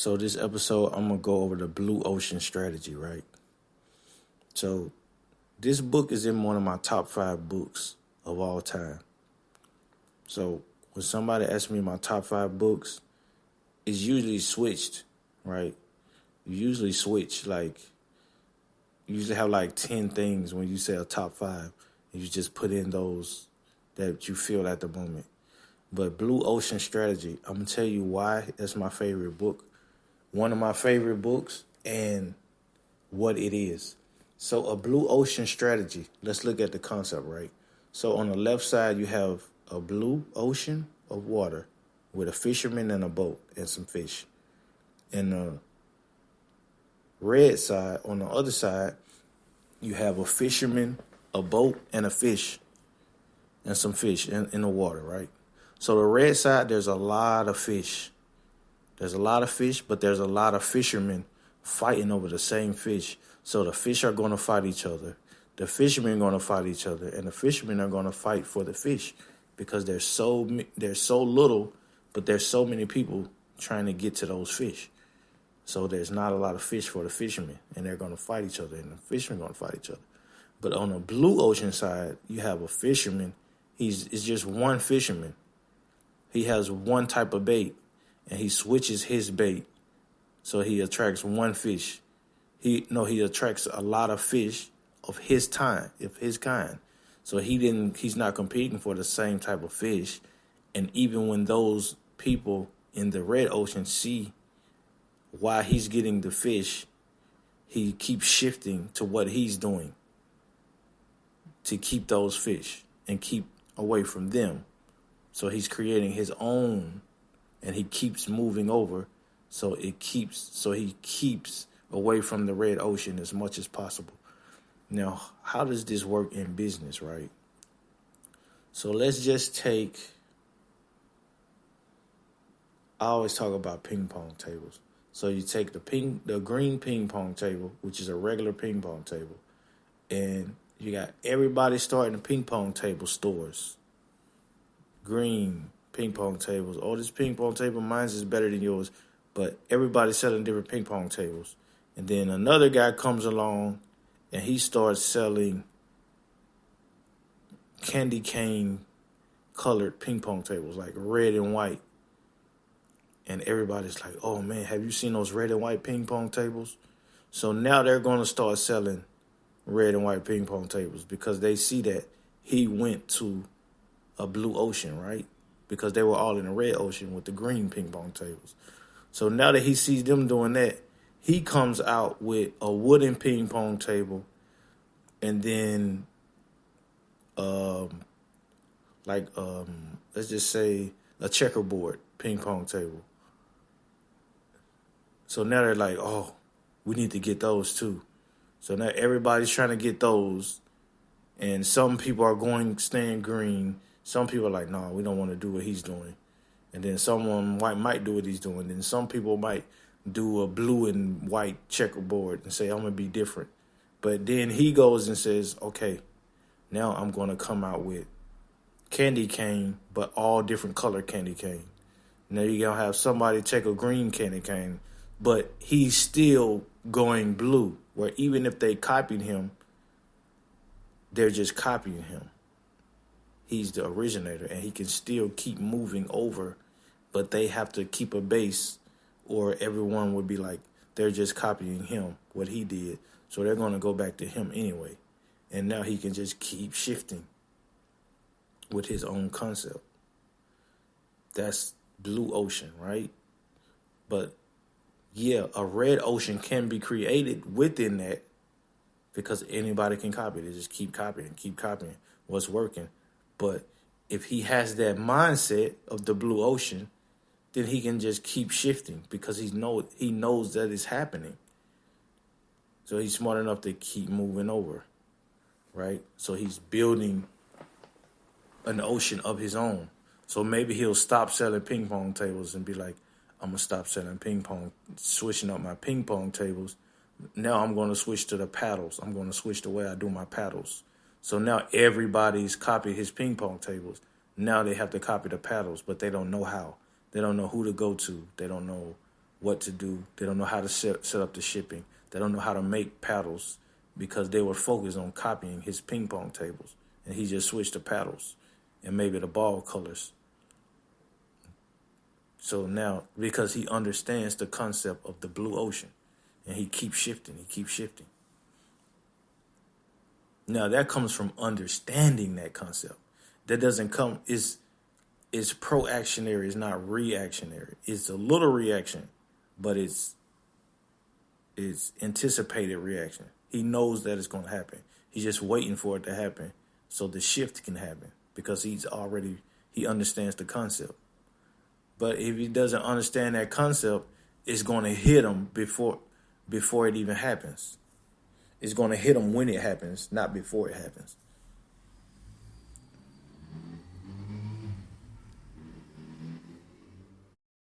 So this episode, I'm going to go over the blue ocean strategy, right? So this book is in one of my top 5 books of all time. So when somebody asks me my top 5 books, it's usually switched, right? You usually switch, you usually have 10 things when you say a top 5. And you just put in those that you feel at the moment. But Blue Ocean Strategy, I'm going to tell you why that's my favorite book. One of my favorite books and what it is. So a blue ocean strategy, let's look at the concept, right? So on the left side, you have a blue ocean of water with a fisherman and a boat and some fish. And the red side, on the other side, you have a fisherman, a boat, and a fish and some fish in the water, right? So the red side, there's a lot of fish. There's a lot of fish, but there's a lot of fishermen fighting over the same fish. So the fish are going to fight each other. The fishermen are going to fight each other, and the fishermen are going to fight for the fish because there's so little, but there's so many people trying to get to those fish. So there's not a lot of fish for the fishermen, and they're going to fight each other, and the fishermen are going to fight each other. But on the blue ocean side, you have a fisherman. It's just one fisherman. He has one type of bait, and he switches his bait, so he attracts one fish. He attracts a lot of fish of his kind. So he's not competing for the same type of fish. And even when those people in the red ocean see why he's getting the fish, he keeps shifting to what he's doing to keep those fish and keep away from them. So he's creating his own, and he keeps moving over. So he keeps away from the red ocean as much as possible. Now, how does this work in business, right? So let's just take, I always talk about ping pong tables. So you take the green ping pong table, which is a regular ping pong table, and you got everybody starting the ping pong table stores. Green ping pong tables. Oh, this ping pong table, mine's is better than yours. But everybody's selling different ping pong tables. And then another guy comes along and he starts selling candy cane colored ping pong tables, like red and white. And everybody's like, oh man, have you seen those red and white ping pong tables? So now they're going to start selling red and white ping pong tables because they see that he went to a blue ocean, right? Because they were all in the red ocean with the green ping pong tables. So now that he sees them doing that, he comes out with a wooden ping pong table and then let's just say a checkerboard ping pong table. So now they're like, oh, we need to get those too. So now everybody's trying to get those, and some people are staying green. Some people are like, no, we don't want to do what he's doing. And then someone might do what he's doing. Then some people might do a blue and white checkerboard and say, I'm going to be different. But then he goes and says, okay, now I'm going to come out with candy cane, but all different color candy cane. Now you're going to have somebody take a green candy cane, but he's still going blue, where even if they copied him, they're just copying him. He's the originator, and he can still keep moving over, but they have to keep a base, or everyone would be like, they're just copying him, what he did. So they're going to go back to him anyway. And now he can just keep shifting with his own concept. That's blue ocean, right? But yeah, a red ocean can be created within that because anybody can copy it. They just keep copying what's working. But if he has that mindset of the blue ocean, then he can just keep shifting because he knows that it's happening. So he's smart enough to keep moving over, right? So he's building an ocean of his own. So maybe he'll stop selling ping pong tables and be like, I'm going to stop selling ping pong, switching up my ping pong tables. Now I'm going to switch to the paddles. I'm going to switch the way I do my paddles. So now everybody's copied his ping pong tables. Now they have to copy the paddles, but they don't know how. They don't know who to go to. They don't know what to do. They don't know how to set up the shipping. They don't know how to make paddles because they were focused on copying his ping pong tables. And he just switched the paddles and maybe the ball colors. So now, because he understands the concept of the blue ocean, and he keeps shifting. Now, that comes from understanding that concept. That doesn't come, it's proactionary, it's not reactionary. It's a little reaction, but it's anticipated reaction. He knows that it's going to happen. He's just waiting for it to happen so the shift can happen because he understands the concept. But if he doesn't understand that concept, it's going to hit him before it even happens. It's going to hit him when it happens, not before it happens.